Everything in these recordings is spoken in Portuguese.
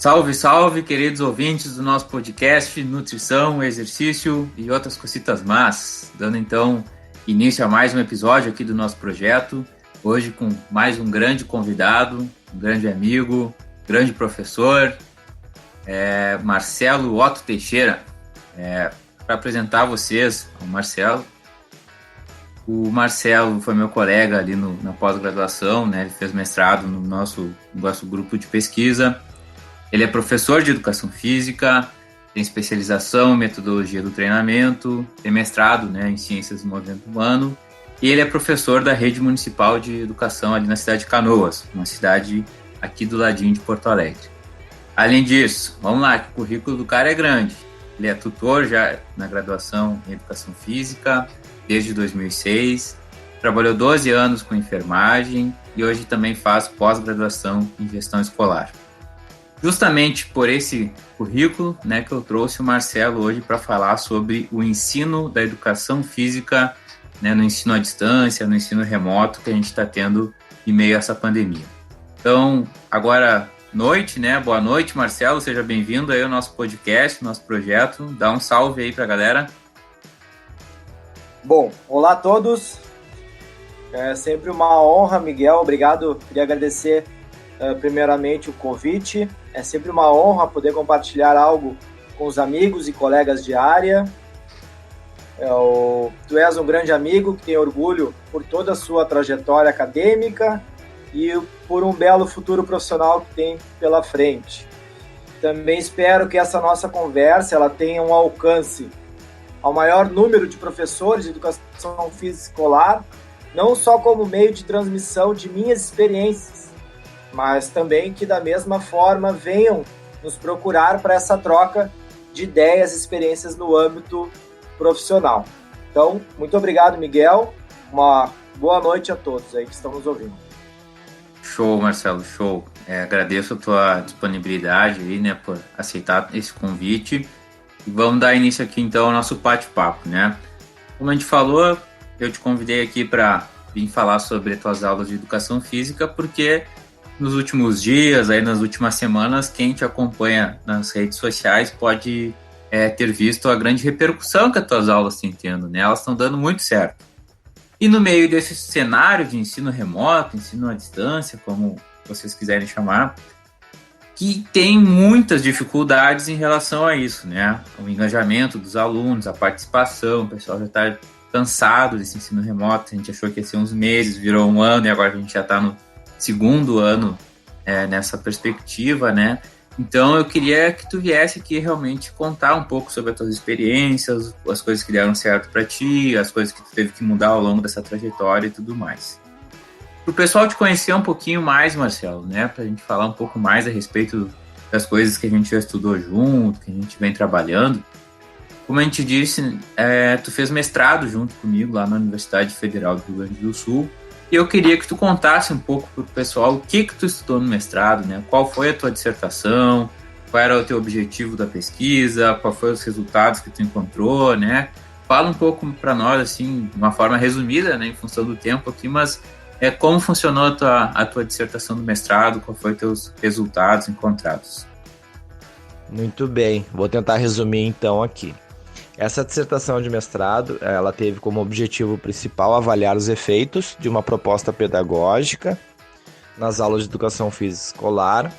Salve, salve, queridos ouvintes do nosso podcast Nutrição, Exercício e outras cositas más. Dando então início a mais um episódio aqui do nosso projeto. Hoje com mais um grande convidado, um grande amigo, grande professor, Marcelo Otto Teixeira. Para apresentar a vocês, o Marcelo foi meu colega ali na pós-graduação, né? Ele fez mestrado no nosso grupo de pesquisa. Ele é professor de educação física, tem especialização em metodologia do treinamento, tem mestrado, né, em ciências do movimento humano, e ele é professor da rede municipal de educação ali na cidade de Canoas, uma cidade aqui do ladinho de Porto Alegre. Além disso, vamos lá, que o currículo do cara é grande. Ele é tutor já na graduação em educação física desde 2006, trabalhou 12 anos com enfermagem e hoje também faz pós-graduação em gestão escolar. Justamente por esse currículo, né, que eu trouxe o Marcelo hoje para falar sobre o ensino da educação física, né, no ensino à distância, no ensino remoto que a gente está tendo em meio a essa pandemia. Então, agora noite, né? Boa noite, Marcelo, seja bem-vindo aí ao nosso podcast, nosso projeto. Dá um salve aí para a galera. Bom, olá a todos. É sempre uma honra, Miguel. Obrigado. Queria agradecer primeiramente o convite. É sempre uma honra poder compartilhar algo com os amigos e colegas de área. Tu és um grande amigo que tem orgulho por toda a sua trajetória acadêmica e por um belo futuro profissional que tem pela frente. Também espero que essa nossa conversa ela tenha um alcance ao maior número de professores de educação física escolar, não só como meio de transmissão de minhas experiências, mas também que da mesma forma venham nos procurar para essa troca de ideias e experiências no âmbito profissional. Então, muito obrigado, Miguel. Uma boa noite a todos aí que estão nos ouvindo. Show, Marcelo, show. Agradeço a tua disponibilidade aí, né, por aceitar esse convite. E vamos dar início aqui, então, ao nosso bate-papo, né? Como a gente falou, eu te convidei aqui para vir falar sobre tuas aulas de educação física, porque nos últimos dias, aí nas últimas semanas, quem te acompanha nas redes sociais pode ter visto a grande repercussão que as tuas aulas têm tendo, né? Elas estão dando muito certo. E no meio desse cenário de ensino remoto, ensino à distância, como vocês quiserem chamar, que tem muitas dificuldades em relação a isso, né? O engajamento dos alunos, a participação, o pessoal já está cansado desse ensino remoto, a gente achou que ia ser uns meses, virou um ano e agora a gente já está no segundo ano nessa perspectiva, né? Então eu queria que tu viesse aqui realmente contar um pouco sobre as tuas experiências, as coisas que deram certo para ti, as coisas que tu teve que mudar ao longo dessa trajetória e tudo mais. Para o pessoal te conhecer um pouquinho mais, Marcelo, né? Para a gente falar um pouco mais a respeito das coisas que a gente já estudou junto, que a gente vem trabalhando. Como a gente disse, tu fez mestrado junto comigo lá na Universidade Federal do Rio Grande do Sul. E eu queria que tu contasse um pouco para o pessoal o que tu estudou no mestrado, né? Qual foi a tua dissertação, qual era o teu objetivo da pesquisa, quais foram os resultados que tu encontrou, né? Fala um pouco para nós, assim, de uma forma resumida, né, em função do tempo aqui, mas como funcionou a tua dissertação do mestrado, quais foram os teus resultados encontrados? Muito bem, vou tentar resumir então aqui. Essa dissertação de mestrado, ela teve como objetivo principal avaliar os efeitos de uma proposta pedagógica nas aulas de educação física escolar.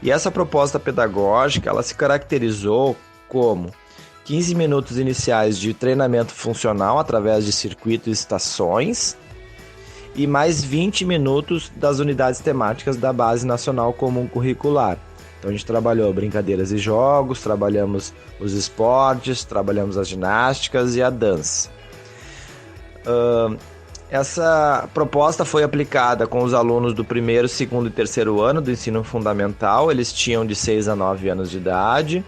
E essa proposta pedagógica, ela se caracterizou como 15 minutos iniciais de treinamento funcional através de circuitos e estações e mais 20 minutos das unidades temáticas da Base Nacional Comum Curricular. Então a gente trabalhou brincadeiras e jogos, trabalhamos os esportes, trabalhamos as ginásticas e a dança. Essa proposta foi aplicada com os alunos do primeiro, segundo e terceiro ano do ensino fundamental. Eles tinham de 6 a 9 anos de idade.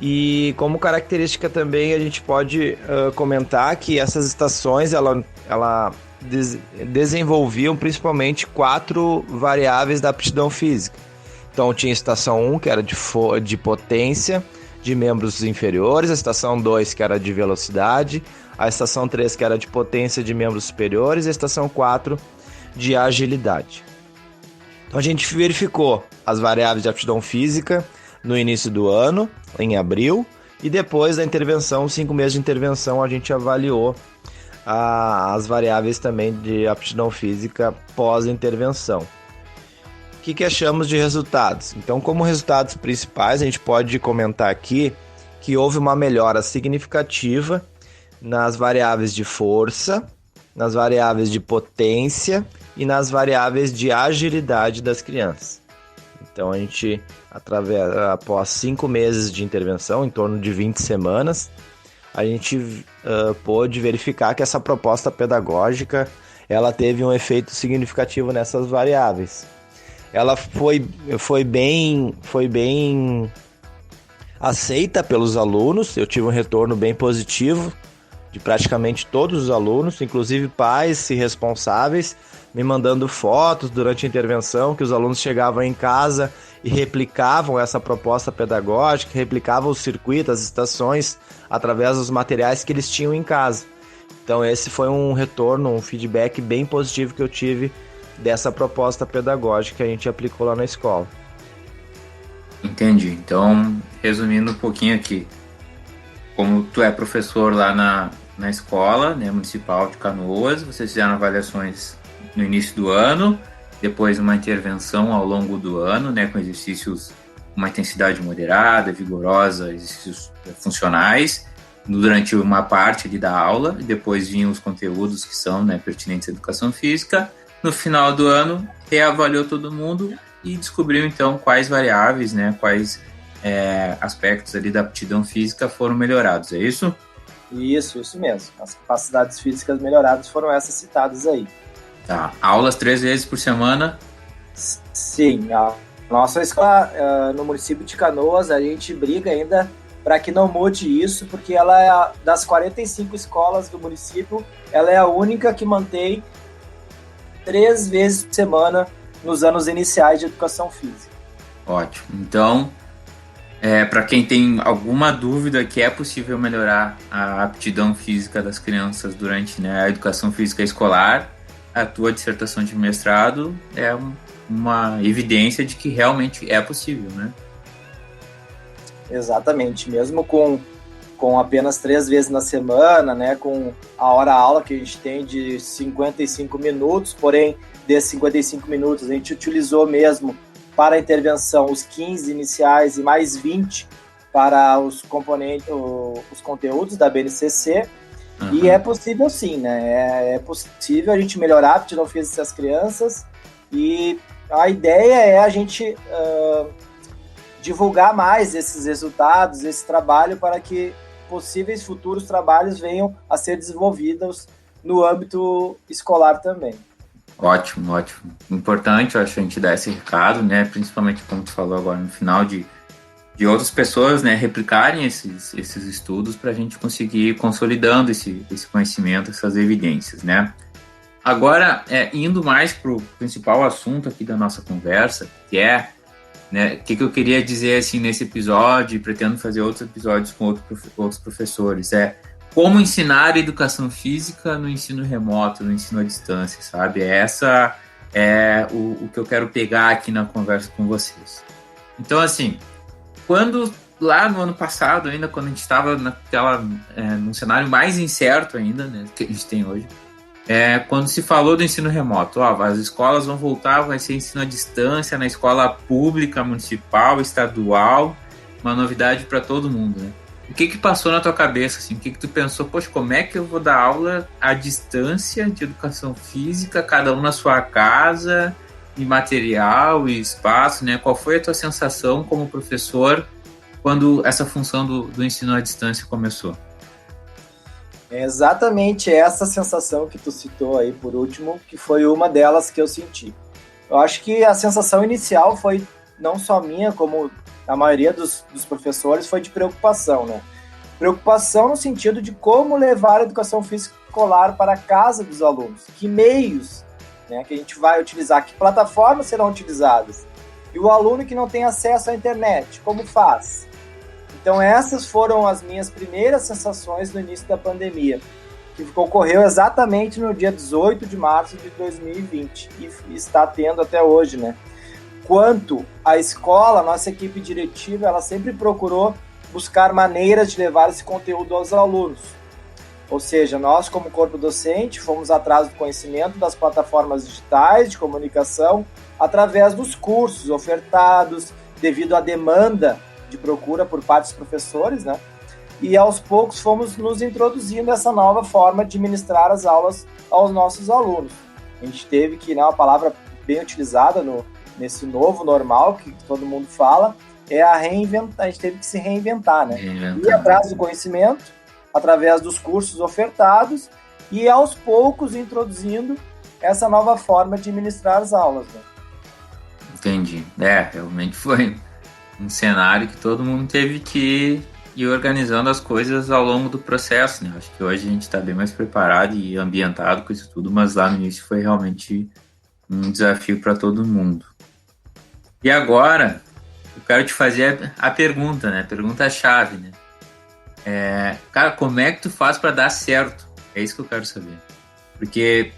E como característica também a gente pode comentar que essas estações ela desenvolviam principalmente 4 variáveis da aptidão física. Então tinha a estação 1, que era de potência de membros inferiores, a estação 2, que era de velocidade, a estação 3, que era de potência de membros superiores, e a estação 4, de agilidade. Então Então a gente verificou as variáveis de aptidão física no início do ano, em abril, e depois da intervenção, 5 meses de intervenção, a gente avaliou as variáveis também de aptidão física pós-intervenção. O que achamos de resultados? Então, como resultados principais, a gente pode comentar aqui que houve uma melhora significativa nas variáveis de força, nas variáveis de potência e nas variáveis de agilidade das crianças. Então, a gente, após 5 meses de intervenção, em torno de 20 semanas, a gente pôde verificar que essa proposta pedagógica ela teve um efeito significativo nessas variáveis. Ela foi bem aceita pelos alunos, eu tive um retorno bem positivo de praticamente todos os alunos, inclusive pais e responsáveis, me mandando fotos durante a intervenção, que os alunos chegavam em casa e replicavam essa proposta pedagógica, replicavam o circuito, as estações, através dos materiais que eles tinham em casa. Então esse foi um retorno, um feedback bem positivo que eu tive dessa proposta pedagógica que a gente aplicou lá na escola. Entendi. Então, resumindo um pouquinho aqui, como tu é professor lá na escola, né, municipal de Canoas, vocês fizeram avaliações no início do ano, depois uma intervenção ao longo do ano, né, com exercícios com uma intensidade moderada, vigorosa, exercícios funcionais, durante uma parte ali da aula, e depois vinham os conteúdos que são, né, pertinentes à educação física. No final do ano, reavaliou todo mundo e descobriu, então, quais variáveis, né, quais aspectos ali da aptidão física foram melhorados, é isso? Isso mesmo. As capacidades físicas melhoradas foram essas citadas aí. Tá. Aulas 3 vezes por semana? Sim. A nossa escola, no município de Canoas, a gente briga ainda para que não mude isso, porque ela é das 45 escolas do município, ela é a única que mantém 3 vezes por semana nos anos iniciais de educação física. Ótimo. Então, para quem tem alguma dúvida que é possível melhorar a aptidão física das crianças durante, né, a educação física escolar, a tua dissertação de mestrado é uma evidência de que realmente é possível, né? Exatamente. Mesmo com apenas 3 vezes na semana, né, com a hora-aula que a gente tem de 55 minutos, porém, desses 55 minutos a gente utilizou mesmo para a intervenção os 15 iniciais e mais 20 para os conteúdos da BNCC. Uhum. E é possível sim, né? É possível a gente melhorar a aptidão física das crianças, e a ideia é a gente divulgar mais esses resultados, esse trabalho, para que possíveis futuros trabalhos venham a ser desenvolvidos no âmbito escolar também. Ótimo, ótimo. Importante, eu acho, a gente dar esse recado, né? Principalmente, como tu falou agora no final, de outras pessoas, né, replicarem esses estudos para a gente conseguir ir consolidando esse conhecimento, essas evidências, né? Agora, indo mais para o principal assunto aqui da nossa conversa, que é, né, o que eu queria dizer assim, nesse episódio, e pretendo fazer outros episódios com outros professores, como ensinar educação física no ensino remoto, no ensino à distância, sabe? Essa é o que eu quero pegar aqui na conversa com vocês. Então, assim, quando lá no ano passado, ainda quando a gente estava num cenário mais incerto ainda, né, que a gente tem hoje, quando se falou do ensino remoto, as escolas vão voltar, vai ser ensino à distância na escola pública, municipal, estadual, uma novidade para todo mundo, né? O que passou na tua cabeça, assim? O que tu pensou? Poxa, como é que eu vou dar aula à distância de educação física, cada um na sua casa, e material e espaço, né? Qual foi a tua sensação como professor quando essa função do ensino à distância começou? É exatamente essa sensação que tu citou aí por último, que foi uma delas que eu senti. Eu acho que a sensação inicial foi não só minha, como a maioria dos professores, foi de preocupação, né? Preocupação no sentido de como levar a educação física escolar para a casa dos alunos, que meios, né, que a gente vai utilizar, que plataformas serão utilizadas, e o aluno que não tem acesso à internet, como faz? Então essas foram as minhas primeiras sensações no início da pandemia, que ocorreu exatamente no dia 18 de março de 2020, e está tendo até hoje, né? quanto a escola, a nossa equipe diretiva, ela sempre procurou buscar maneiras de levar esse conteúdo aos alunos. Ou seja, nós, como corpo docente, fomos atrás do conhecimento das plataformas digitais de comunicação através dos cursos ofertados, devido à demanda de procura por parte dos professores, né? E aos poucos fomos nos introduzindo essa nova forma de ministrar as aulas aos nossos alunos. A gente teve que, né, uma palavra bem utilizada nesse novo normal que todo mundo fala, é a reinventar. A gente teve que se reinventar, né? Ir atrás do conhecimento, através dos cursos ofertados e aos poucos introduzindo essa nova forma de ministrar as aulas, né? Entendi. Realmente foi um cenário que todo mundo teve que ir organizando as coisas ao longo do processo, né? Acho que hoje a gente está bem mais preparado e ambientado com isso tudo, mas lá no início foi realmente um desafio para todo mundo. E agora, eu quero te fazer a pergunta, né? Pergunta-chave, né? Cara, como é que tu faz para dar certo? É isso que eu quero saber. Porque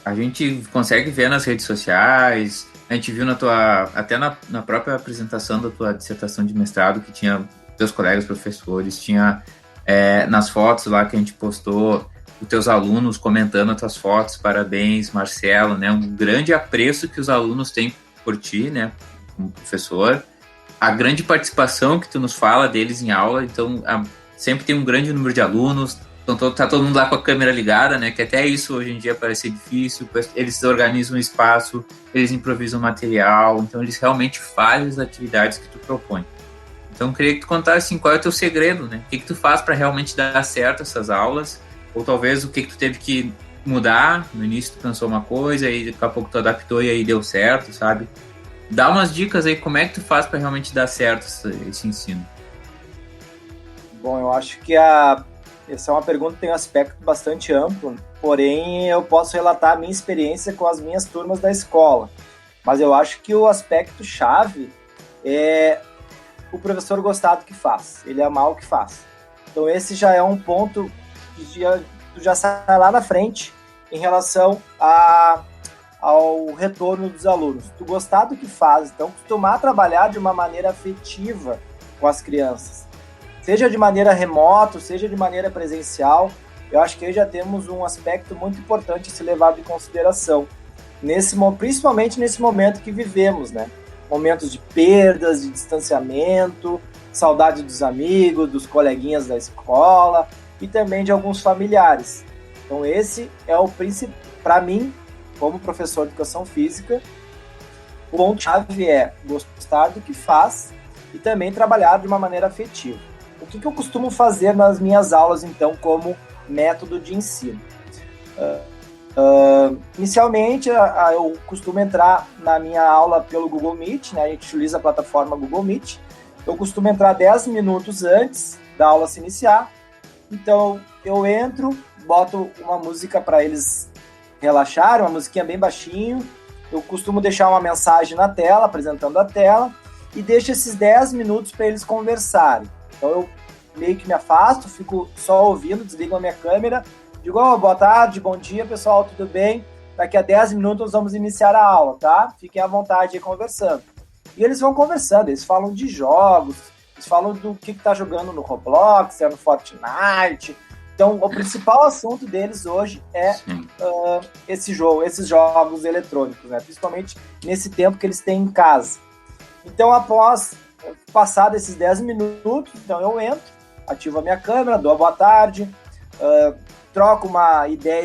a gente consegue ver nas redes sociais, a gente viu até na própria apresentação da tua dissertação de mestrado, que tinha teus colegas professores, tinha nas fotos lá que a gente postou, os teus alunos comentando as tuas fotos, parabéns, Marcelo, né? Um grande apreço que os alunos têm por ti, né? Como professor. A grande participação que tu nos fala deles em aula, então sempre tem um grande número de alunos, então tá todo mundo lá com a câmera ligada, né? Que até isso hoje em dia parece difícil. Eles organizam o espaço, eles improvisam material, então eles realmente fazem as atividades que tu propõe. Então eu queria que tu contasse assim, qual é o teu segredo, né? O que tu faz para realmente dar certo essas aulas, ou talvez o que tu teve que mudar. No início tu pensou uma coisa e daqui a pouco tu adaptou e aí deu certo, sabe? Dá umas dicas aí, como é que tu faz para realmente dar certo esse ensino? Bom, eu acho que essa é uma pergunta que tem um aspecto bastante amplo, porém eu posso relatar a minha experiência com as minhas turmas da escola. Mas eu acho que o aspecto chave é o professor gostar do que faz, ele amar o que faz. Então esse já é um ponto que tu já sai lá na frente em relação ao retorno dos alunos. Tu gostar do que faz, então costumar trabalhar de uma maneira afetiva com as crianças. Seja de maneira remota, seja de maneira presencial, eu acho que aí já temos um aspecto muito importante a ser levado em consideração, principalmente nesse momento que vivemos, né? Momentos de perdas, de distanciamento, saudade dos amigos, dos coleguinhas da escola e também de alguns familiares. Então esse é o principal, para mim, como professor de educação física, o ponto-chave é gostar do que faz e também trabalhar de uma maneira afetiva. O que eu costumo fazer nas minhas aulas, então, como método de ensino? Inicialmente, eu costumo entrar na minha aula pelo Google Meet, né? A gente utiliza a plataforma Google Meet. Eu costumo entrar 10 minutos antes da aula se iniciar. Então, eu entro, boto uma música para eles relaxarem, uma musiquinha bem baixinho. Eu costumo deixar uma mensagem na tela, apresentando a tela, e deixo esses 10 minutos para eles conversarem. Então eu meio que me afasto, fico só ouvindo, desligo a minha câmera, digo, boa tarde, bom dia pessoal, tudo bem? Daqui a 10 minutos nós vamos iniciar a aula, tá? Fiquem à vontade aí conversando. E eles vão conversando, eles falam de jogos, eles falam do que tá jogando no Roblox, no Fortnite. Então o principal assunto deles hoje é esses jogos eletrônicos, né? Principalmente nesse tempo que eles têm em casa. Então após passado esses 10 minutos, então eu entro, ativo a minha câmera, dou a boa tarde, troco uma ideia,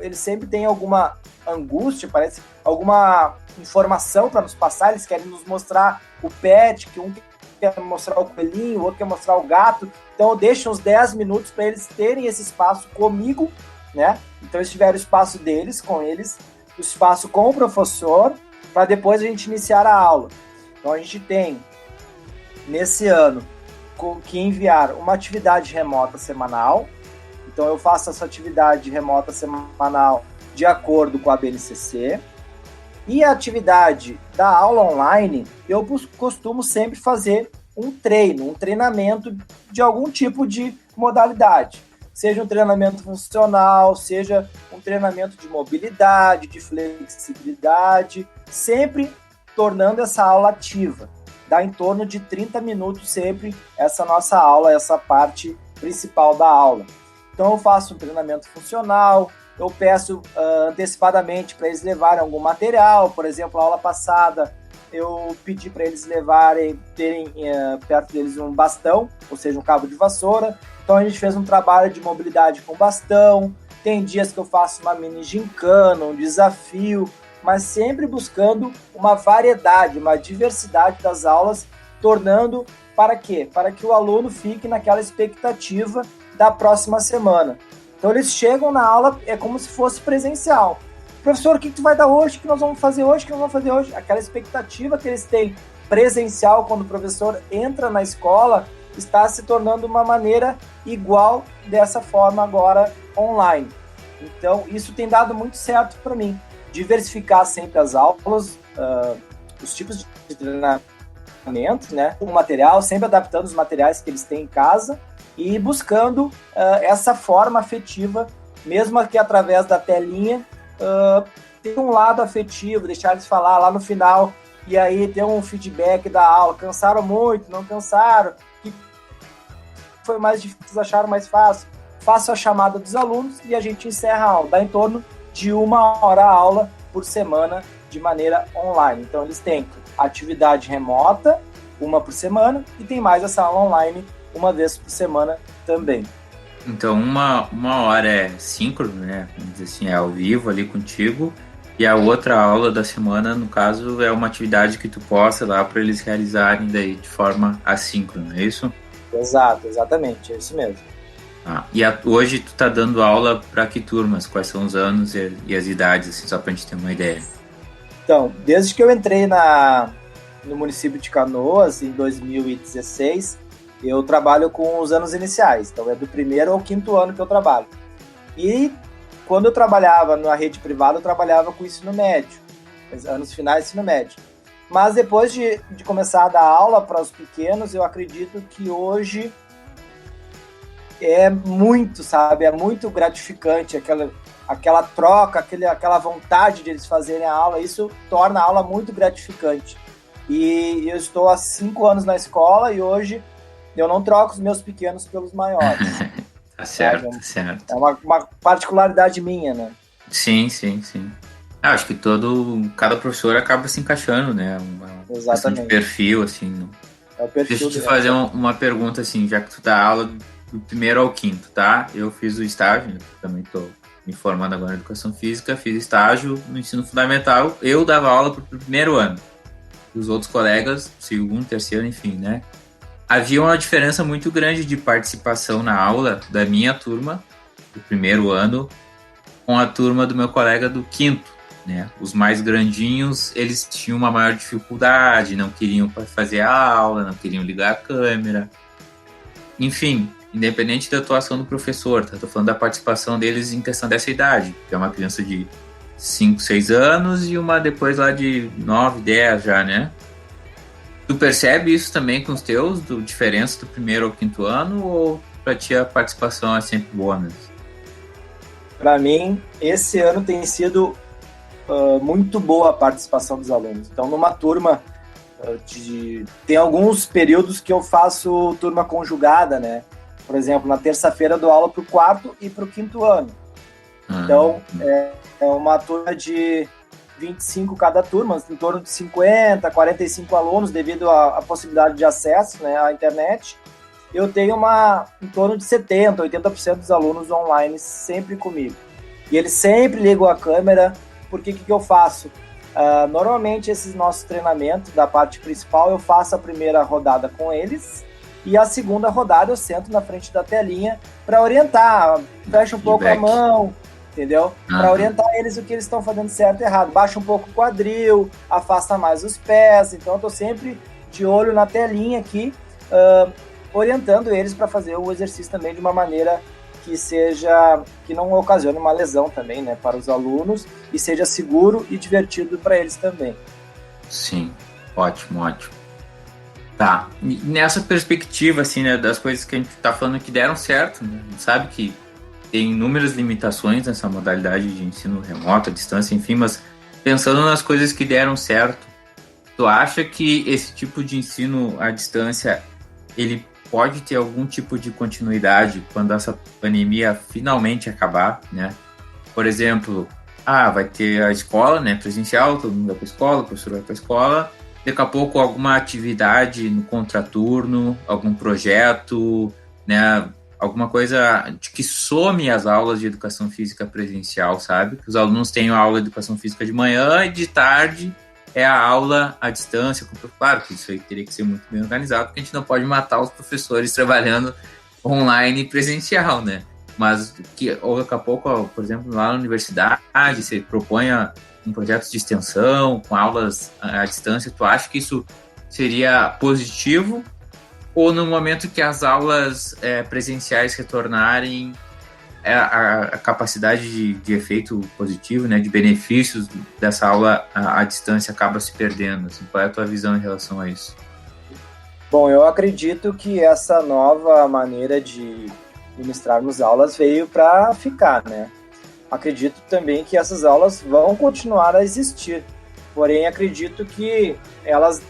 eles sempre têm alguma angústia, parece, alguma informação para nos passar, eles querem nos mostrar o pet, que um quer mostrar o coelhinho, o outro quer mostrar o gato, então eu deixo uns 10 minutos para eles terem esse espaço comigo, né? Então eles tiveram o espaço deles, com eles, o espaço com o professor, para depois a gente iniciar a aula. Então a gente tem nesse ano que enviar uma atividade remota semanal. Então eu faço essa atividade remota semanal de acordo com a BNCC. E a atividade da aula online, eu costumo sempre fazer um treinamento de algum tipo de modalidade. Seja um treinamento funcional, seja um treinamento de mobilidade, de flexibilidade, sempre tornando essa aula ativa. Dá em torno de 30 minutos sempre essa nossa aula, essa parte principal da aula. Então eu faço um treinamento funcional, eu peço antecipadamente para eles levarem algum material. Por exemplo, a aula passada eu pedi para eles terem perto deles um bastão, ou seja, um cabo de vassoura. Então a gente fez um trabalho de mobilidade com bastão. Tem dias que eu faço uma mini gincana, um desafio, mas sempre buscando uma variedade, uma diversidade das aulas, tornando para quê? Para que o aluno fique naquela expectativa da próxima semana. Então eles chegam na aula, é como se fosse presencial. Professor, o que tu vai dar hoje? O que nós vamos fazer hoje? O que nós vamos fazer hoje? Aquela expectativa que eles têm presencial quando o professor entra na escola está se tornando uma maneira igual dessa forma agora online. Então isso tem dado muito certo para mim. Diversificar sempre as aulas, os tipos de treinamento, né? O material, sempre adaptando os materiais que eles têm em casa e buscando essa forma afetiva, mesmo que através da telinha, ter um lado afetivo, deixar eles falar lá no final e aí ter um feedback da aula. Cansaram muito? Não cansaram? O que foi mais difícil? Acharam mais fácil? Faço a chamada dos alunos e a gente encerra a aula. Dá em torno de 1 hora a aula por semana de maneira online. Então eles têm atividade remota, 1 por semana, e tem mais essa aula online 1 vez por semana também. Então uma hora é síncrono, né? Vamos dizer assim, é ao vivo ali contigo, e a outra aula da semana, no caso, é uma atividade que tu posta lá para eles realizarem daí de forma assíncrona, é isso? Exato, exatamente, é isso mesmo. Hoje tu tá dando aula para que turmas? Quais são os anos e as idades, assim, só pra gente ter uma ideia? Então, desde que eu entrei no município de Canoas, em 2016, eu trabalho com os anos iniciais. Então, é do 1º ao 5º ano que eu trabalho. E quando eu trabalhava na rede privada, eu trabalhava com ensino médio, anos finais de ensino médio. Mas depois de começar a dar aula para os pequenos, eu acredito que hoje é muito, sabe? É muito gratificante aquela troca, aquela vontade de eles fazerem a aula. Isso torna a aula muito gratificante. E eu estou há 5 anos na escola e hoje eu não troco os meus pequenos pelos maiores. Tá certo, tá certo. É uma particularidade minha, né? Sim. Acho que cada professor acaba se encaixando, né? Exatamente. De perfil, assim. É o perfil. Deixa eu te fazer uma pergunta, assim, já que tu dá aula do 1º ao 5º, tá? Eu fiz o estágio, também tô me formando agora em Educação Física, fiz estágio no ensino fundamental, eu dava aula pro 1º ano. Os outros colegas, 2º, 3º, enfim, né? Havia uma diferença muito grande de participação na aula da minha turma, do 1º ano, com a turma do meu colega do 5º, né? Os mais grandinhos, eles tinham uma maior dificuldade, não queriam fazer a aula, não queriam ligar a câmera. Enfim, independente da atuação do professor, tá? Tô falando da participação deles em questão dessa idade, que é uma criança de 5, 6 anos e uma depois lá de 9, 10 já, né? Tu percebe isso também com os teus, diferença do 1º ao 5º ano, ou pra ti a participação é sempre boa mesmo? Para mim, esse ano tem sido muito boa a participação dos alunos. Então, numa turma, tem alguns períodos que eu faço turma conjugada, né? Por exemplo, na terça-feira eu dou aula para o 4º e para o 5º ano. Então, é uma turma de 25 cada turma, em torno de 50, 45 alunos, devido à possibilidade de acesso, né, à internet. Eu tenho em torno de 70%, 80% dos alunos online sempre comigo. E eles sempre ligam a câmera, porque o que eu faço? Normalmente, esses nossos treinamentos da parte principal, eu faço a primeira rodada com eles, e a segunda rodada eu sento na frente da telinha para orientar, fecha um pouco a mão, entendeu? Para orientar eles o que eles estão fazendo certo e errado. Baixa um pouco o quadril, afasta mais os pés. Então eu estou sempre de olho na telinha aqui, orientando eles para fazer o exercício também de uma maneira que não ocasione uma lesão também, né, para os alunos, e seja seguro e divertido para eles também. Sim, ótimo. Tá, e nessa perspectiva, assim, né, das coisas que a gente tá falando que deram certo, né, a gente sabe que tem inúmeras limitações nessa modalidade de ensino remoto, à distância, enfim, mas pensando nas coisas que deram certo, Tu acha que esse tipo de ensino à distância, ele pode ter algum tipo de continuidade quando essa pandemia finalmente acabar, né? Por exemplo, vai ter a escola, né, presencial, todo mundo vai para a escola, o professor vai para a escola, daqui a pouco alguma atividade no contraturno, algum projeto, né, alguma coisa que some as aulas de educação física presencial, sabe? Que os alunos tenham aula de educação física de manhã e de tarde é a aula à distância. Claro que isso aí teria que ser muito bem organizado, porque a gente não pode matar os professores trabalhando online e presencial, né? Mas que ou daqui a pouco, por exemplo, lá na universidade, você proponha um projeto de extensão com aulas à distância, tu acha que isso seria positivo? Ou no momento que as aulas presenciais retornarem, a capacidade de efeito positivo, né, de benefícios dessa aula à distância acaba se perdendo? Assim, qual é a tua visão em relação a isso? Bom, eu acredito que essa nova maneira de ministrarmos aulas veio para ficar, né? Acredito também que essas aulas vão continuar a existir, porém acredito que elas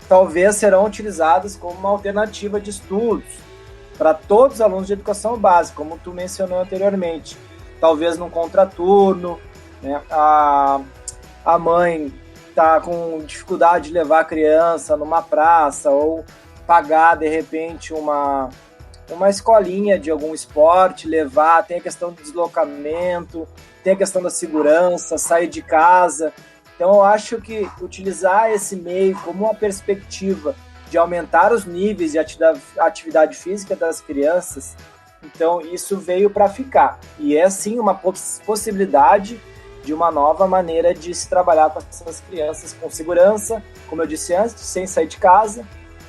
talvez serão utilizadas como uma alternativa de estudos para todos os alunos de educação básica, como tu mencionou anteriormente. Talvez num contraturno, né? A mãe está com dificuldade de levar a criança numa praça ou pagar, de repente, uma escolinha de algum esporte, levar, tem a questão do deslocamento, tem a questão da segurança, sair de casa. Então, eu acho que utilizar esse meio como uma perspectiva de aumentar os níveis de atividade física das crianças, então isso veio para ficar. E é, sim, uma possibilidade de uma nova maneira de se trabalhar com essas crianças com segurança, como eu disse antes, sem sair de casa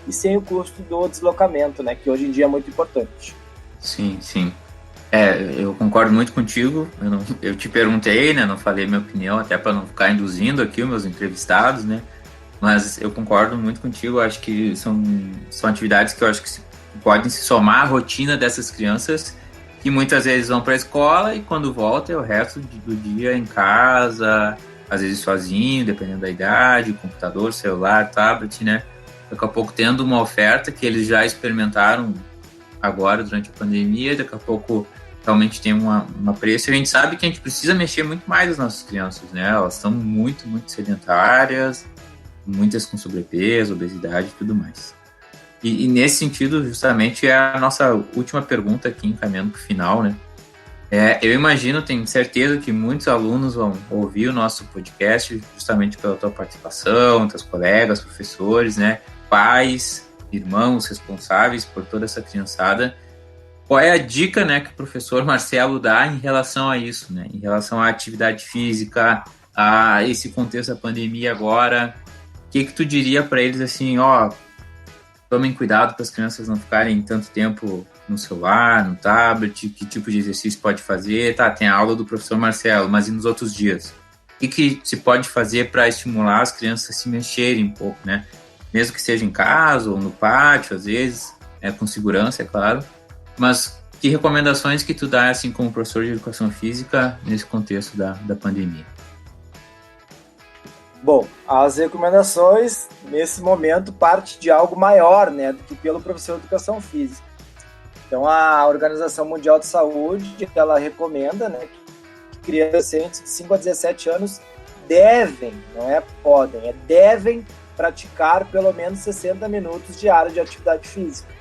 e sem o custo do deslocamento, né, que hoje em dia é muito importante. Sim, sim. Eu concordo muito contigo. Eu te perguntei, né? Não falei minha opinião, até para não ficar induzindo aqui os meus entrevistados, né? Mas eu concordo muito contigo. Acho que são atividades que eu acho que podem se somar à rotina dessas crianças, que muitas vezes vão para a escola e quando voltam é o resto do dia em casa, às vezes sozinho, dependendo da idade, computador, celular, tablet, né? Daqui a pouco tendo uma oferta que eles já experimentaram agora durante a pandemia, daqui a pouco realmente tem uma preço. A gente sabe que a gente precisa mexer muito mais as nossas crianças, né? Elas são muito, muito sedentárias, muitas com sobrepeso, obesidade e tudo mais. E nesse sentido, justamente, é a nossa última pergunta aqui, encaminhando para o final, né? Eu imagino, tenho certeza que muitos alunos vão ouvir o nosso podcast justamente pela tua participação, teus colegas, professores, né? Pais, irmãos responsáveis por toda essa criançada. Qual é a dica, né, que o professor Marcelo dá em relação a isso, né? Em relação à atividade física, a esse contexto da pandemia agora? O que tu diria para eles assim, tomem cuidado para as crianças não ficarem tanto tempo no celular, no tablet, que tipo de exercício pode fazer? Tá, tem a aula do professor Marcelo, mas e nos outros dias? O que se pode fazer para estimular as crianças a se mexerem um pouco, né? Mesmo que seja em casa ou no pátio, às vezes, com segurança, é claro. Mas que recomendações que tu dá, assim, como professor de educação física, nesse contexto da pandemia? Bom, as recomendações, nesse momento, parte de algo maior, né, do que pelo professor de educação física. Então, a Organização Mundial de Saúde, ela recomenda, né, que crianças de 5 a 17 anos devem, não é podem, devem praticar pelo menos 60 minutos diários de atividade física.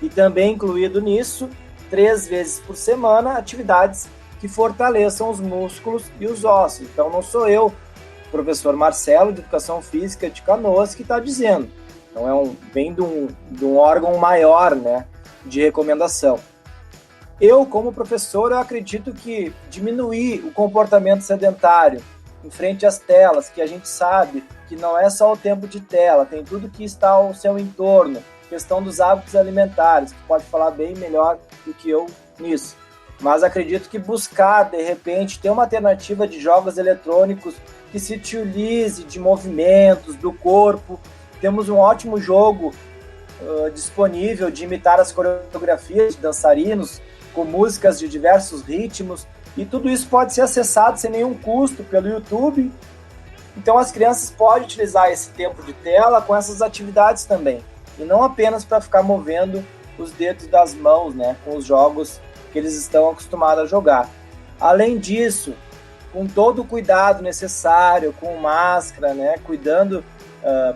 E também incluído nisso, 3 vezes por semana, atividades que fortaleçam os músculos e os ossos. Então, não sou eu, professor Marcelo, de Educação Física de Canoas, que está dizendo. Então, vem de um órgão maior, né, de recomendação. Eu, como professor, eu acredito que diminuir o comportamento sedentário em frente às telas, que a gente sabe que não é só o tempo de tela, tem tudo que está ao seu entorno, questão dos hábitos alimentares, que pode falar bem melhor do que eu nisso. Mas acredito que buscar, de repente, ter uma alternativa de jogos eletrônicos que se utilize de movimentos do corpo. Temos um ótimo jogo disponível de imitar as coreografias de dançarinos com músicas de diversos ritmos, e tudo isso pode ser acessado sem nenhum custo pelo YouTube Então as crianças podem utilizar esse tempo de tela com essas atividades também, e não apenas para ficar movendo os dedos das mãos, né, com os jogos que eles estão acostumados a jogar. Além disso, com todo o cuidado necessário, com máscara, né, cuidando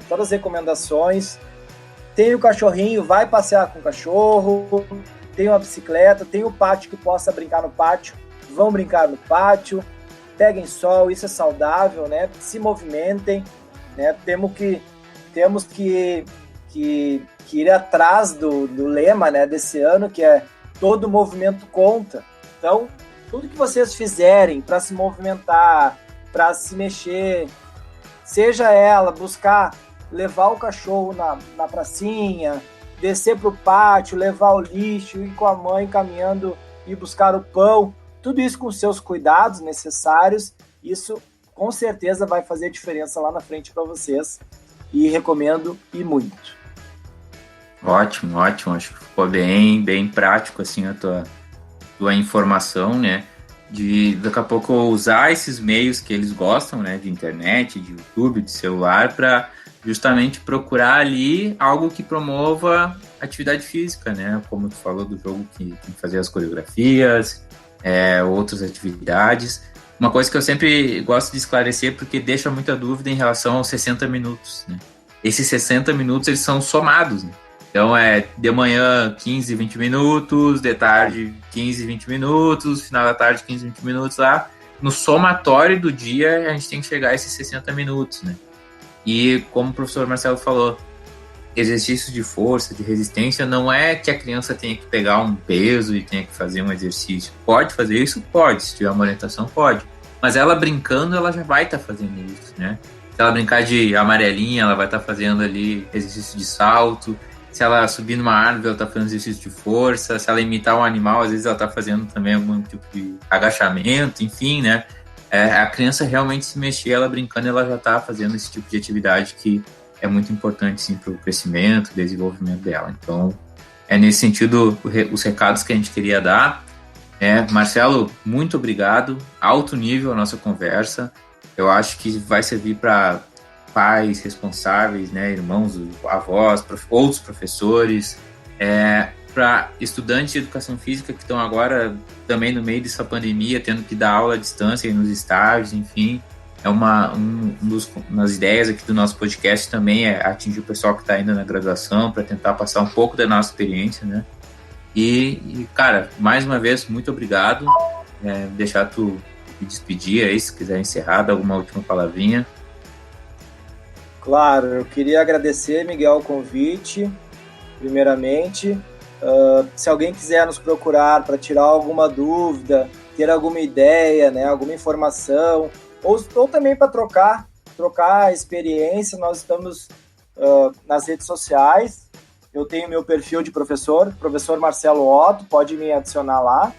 todas as recomendações, tem o cachorrinho, vai passear com o cachorro, tem uma bicicleta, tem o pátio que possa brincar no pátio, vão brincar no pátio, peguem sol, isso é saudável, né, se movimentem, né, temos que ir atrás do lema, né, desse ano, que é todo movimento conta. Então, tudo que vocês fizerem para se movimentar, para se mexer, seja ela buscar levar o cachorro na pracinha, descer para o pátio, levar o lixo, ir com a mãe caminhando e buscar o pão, tudo isso com seus cuidados necessários, isso com certeza vai fazer diferença lá na frente para vocês, e recomendo e muito. Ótimo, acho que ficou bem prático assim a tua informação, né, de daqui a pouco usar esses meios que eles gostam, né, de internet, de YouTube, de celular, para justamente procurar ali algo que promova atividade física, né, como tu falou do jogo que fazer as coreografias, outras atividades. Uma coisa que eu sempre gosto de esclarecer, porque deixa muita dúvida em relação aos 60 minutos, né, esses 60 minutos eles são somados, né? Então de manhã 15, 20 minutos, de tarde 15, 20 minutos, final da tarde 15, 20 minutos lá. No somatório do dia a gente tem que chegar a esses 60 minutos, né? E como o professor Marcelo falou, exercício de força, de resistência, não é que a criança tenha que pegar um peso e tenha que fazer um exercício. Pode fazer isso? Pode. Se tiver uma orientação, pode. Mas ela brincando, ela já vai estar fazendo isso, né? Se ela brincar de amarelinha, ela vai estar fazendo ali exercício de salto. Se ela subir numa árvore, ela está fazendo exercício de força. Se ela imitar um animal, às vezes ela está fazendo também algum tipo de agachamento, enfim, né? A criança realmente se mexer, ela brincando, ela já está fazendo esse tipo de atividade que é muito importante, sim, para o crescimento, desenvolvimento dela. Então, nesse sentido, os recados que a gente queria dar. Marcelo, muito obrigado. Alto nível a nossa conversa. Eu acho que vai servir para pais responsáveis, né, irmãos, avós, outros professores, para estudantes de educação física que estão agora também no meio dessa pandemia, tendo que dar aula à distância e nos estágios, enfim. Das ideias aqui do nosso podcast também é atingir o pessoal que está ainda na graduação, para tentar passar um pouco da nossa experiência, né? E cara, mais uma vez, muito obrigado. Deixar tu te despedir aí, se quiser encerrar, dar alguma última palavrinha. Claro, eu queria agradecer, Miguel, o convite, primeiramente. Se alguém quiser nos procurar para tirar alguma dúvida, ter alguma ideia, né, alguma informação, ou também para trocar experiência, nós estamos nas redes sociais. Eu tenho meu perfil de professor Marcelo Otto, pode me adicionar lá,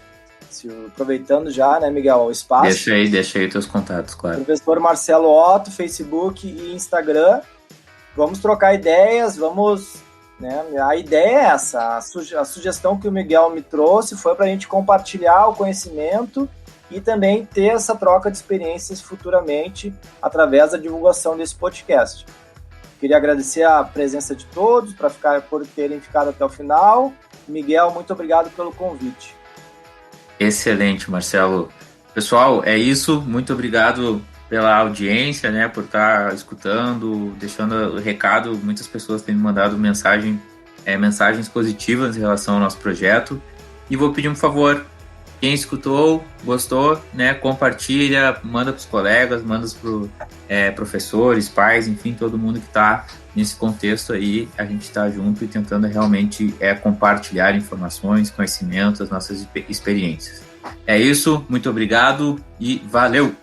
aproveitando já, né, Miguel, o espaço. Deixa aí teus contatos, claro. Professor Marcelo Otto, Facebook e Instagram. Vamos trocar ideias, né, a ideia é essa, a sugestão que o Miguel me trouxe foi para a gente compartilhar o conhecimento e também ter essa troca de experiências futuramente através da divulgação desse podcast. Queria agradecer a presença de todos por terem ficado até o final. Miguel, muito obrigado pelo convite. Excelente, Marcelo. Pessoal, é isso. Muito obrigado pela audiência, né, por estar escutando, deixando o recado. Muitas pessoas têm me mandado mensagens positivas em relação ao nosso projeto. E vou pedir um favor. Quem escutou, gostou, né, compartilha, manda para os colegas, manda para professores, pais, enfim, todo mundo que está nesse contexto aí. A gente está junto e tentando realmente compartilhar informações, conhecimentos, as nossas experiências. É isso, muito obrigado e valeu!